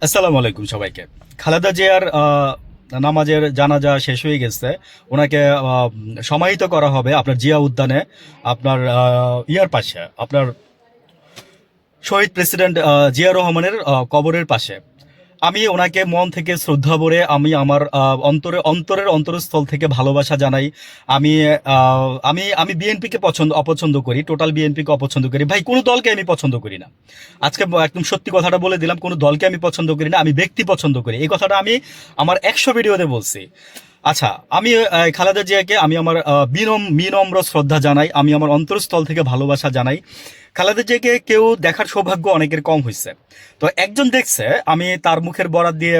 আসসালামু আলাইকুম সবাইকে। খালেদা জিয়ার নামাজের জানাজা শেষ হয়ে গেছে। ওনাকে সমাহিত করা হবে আপনার জিয়া উদ্যানে, আপনার ইয়ার পাশে, আপনার শহীদ প্রেসিডেন্ট জিয়া রহমানের কবরের পাশে। আমি ওনাকে মন থেকে শ্রদ্ধা ভরে আমি আমার অন্তরের অন্তরস্থল থেকে ভালোবাসা জানাই। আমি আমি বিএনপিকে অপছন্দ করি, টোটাল বিএনপিকে অপছন্দ করি। ভাই, কোনো দলকে আমি পছন্দ করি না। আজকে একদম সত্যি কথাটা বলে দিলাম, কোনো দলকে আমি পছন্দ করি না, আমি ব্যক্তি পছন্দ করি। এই কথাটা আমি আমার 100 ভিডিওতে বলছি। আচ্ছা, আমি খালেদা জিয়াকে আমি আমার বিনম্র শ্রদ্ধা জানাই, আমি আমার অন্তরস্থল থেকে ভালোবাসা জানাই। খালেদা জিয়াকে কেউ দেখার সৌভাগ্য অনেকের কম হয়েছে। তো একজন দেখছে, আমি তার মুখের বরাত দিয়ে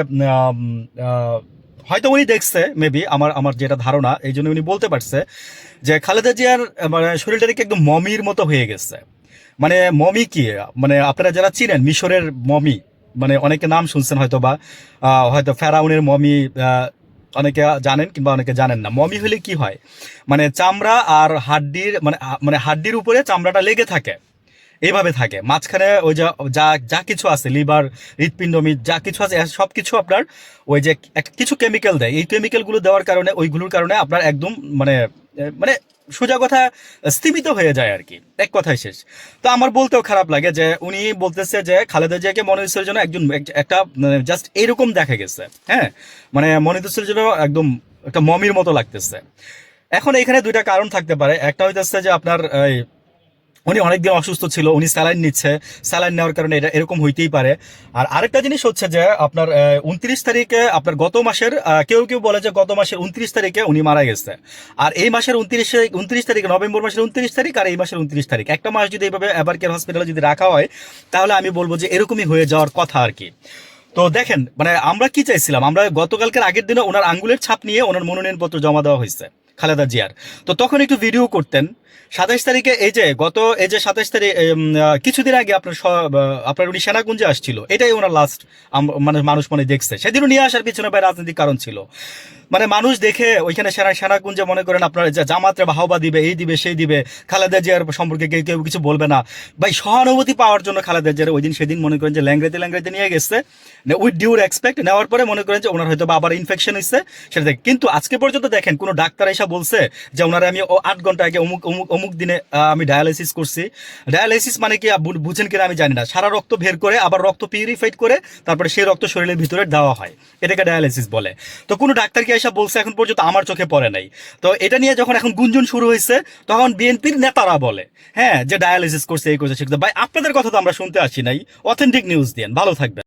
হয়তো উনি দেখছে, মেবি আমার আমার যেটা ধারণা, এই জন্য উনি বলতে পারছে যে খালেদা জিয়ার মানে শরীরটা নাকি একদম মমির মতো হয়ে গেছে। মানে মমি কি, মানে আপনারা যারা চিনেন মিশরের মমি, মানে অনেকে নাম শুনছেন হয়তো, বা হয়তো ফেরাউনের মমি, অনেকে জানেন কিংবা অনেকে জানেন না। মমি হলে কি হয়, মানে চামড়া আর হাড্ডির মানে মানে হাড্ডির উপরে চামড়াটা লেগে থাকে, এইভাবে থাকে। মাঝখানে ওই যে যা যা কিছু আছে, লিভার, হৃৎপিণ্ড, যা কিছু আছে সব কিছু আপনার ওই যে কিছু কেমিক্যাল দেয়। এই কেমিক্যালগুলো দেওয়ার কারণে, ওইগুলোর কারণে আপনার একদম মানে মানে সোজা কথা স্থিমিত হয়ে যায় আর কি, এক কথায় শেষ। তো আমার বলতেও খারাপ লাগে যে উনি বলতেছে যে খালেদা জিয়াকে মনিরুলের জন্য একজন একটা জাস্ট এরকম দেখা গেছে। হ্যাঁ, মানে মনিরুলের জন্য একদম একটা মমির মতো লাগতেছে। এখন এখানে দুইটা কারণ থাকতে পারে। একটা হইতেছে যে আপনার উনি অনেকদিন অসুস্থ ছিল, উনি স্যালাইন নিচ্ছে, স্যালাইন নেওয়ার কারণে এটা এরকম হইতেই পারে। আর আরেকটা জিনিস হচ্ছে যে আপনার 29 তারিখে, আপনার গত মাসের কেউ কেউ বলে যে গত মাসের 29 তারিখে উনি মারা গেছে। আর এই মাসের 29 তারিখে, নভেম্বর মাসের 29 তারিখ আর এই মাসের 29 তারিখ, একটা মাস যদি এইভাবে এভারকেয়ার হসপিটালে যদি রাখা হয়, তাহলে আমি বলবো যে এরকমই হয়ে যাওয়ার কথা আর কি। তো দেখেন, মানে আমরা কি চাইছিলাম, আমরা গতকালকের আগের দিনে ওনার আঙ্গুলের ছাপ নিয়ে ওনার মনোনয়নপত্র জমা দেওয়া হয়েছে খালেদা জিয়ার। তো তখন একটু ভিডিও করতেন। 27 তারিখে এই যে 27 তারিখ, কিছুদিন আগে আপনার উনি সেনাকুঞ্জে আসছিল, এটাই ওনার লাস্ট মানে মানুষ মনে দেখছে। সেদিনও নিয়ে আসার পিছনে ভাই রাজনৈতিক কারণ ছিল। মানে মানুষ দেখে ওইখানে সেনাকুঞ্জে মনে করেন আপনার যে জামাতরে বাহবা দিবে, এই দিবে সেই দিবে, খালেদা জিয়ার সম্পর্কে কেউ কেউ কিছু বলবে না। ভাই, সহানুভূতি পাওয়ার জন্য খালেদা জিয়ার ওই দিন সেদিন মনে করেন যে ল্যাংড়াইতে নিয়ে গেছে, উইথ ডিউ রেসপেক্ট। নেওয়ার পরে মনে করেন যে ওনার হয়তো আবার ইনফেকশন হয়েছে সেটা থেকে। কিন্তু আজকে পর্যন্ত দেখেন কোনো ডাক্তার এসে বলছে যে ওনারা আমি 8 ঘন্টা আগে অমুক অমুক অমুক দিনে আমি ডায়ালাইসিস করছি। ডায়ালাইসিস মানে কি বুঝেন কিনা আমি জানি না। সারা রক্ত বের করে আবার রক্ত পিউরিফাইড করে তারপরে সেই রক্ত শরীরের ভিতরে দেওয়া হয়, এটাকে ডায়ালাইসিস বলে। তো কোনো ডাক্তার কি এসে বলছে? এখন পর্যন্ত আমার চোখে পড়ে নাই। তো এটা নিয়ে যখন এখন গুঞ্জন শুরু হয়েছে, তখন বিএনপির নেতারা বলে হ্যাঁ যে ডায়ালাইসিস করছে, এই করছে, সে করছে। ভাই, আপনাদের কথা তো আমরা শুনতে আসি নাই, অথেন্টিক নিউজ দিন, ভালো থাকবেন।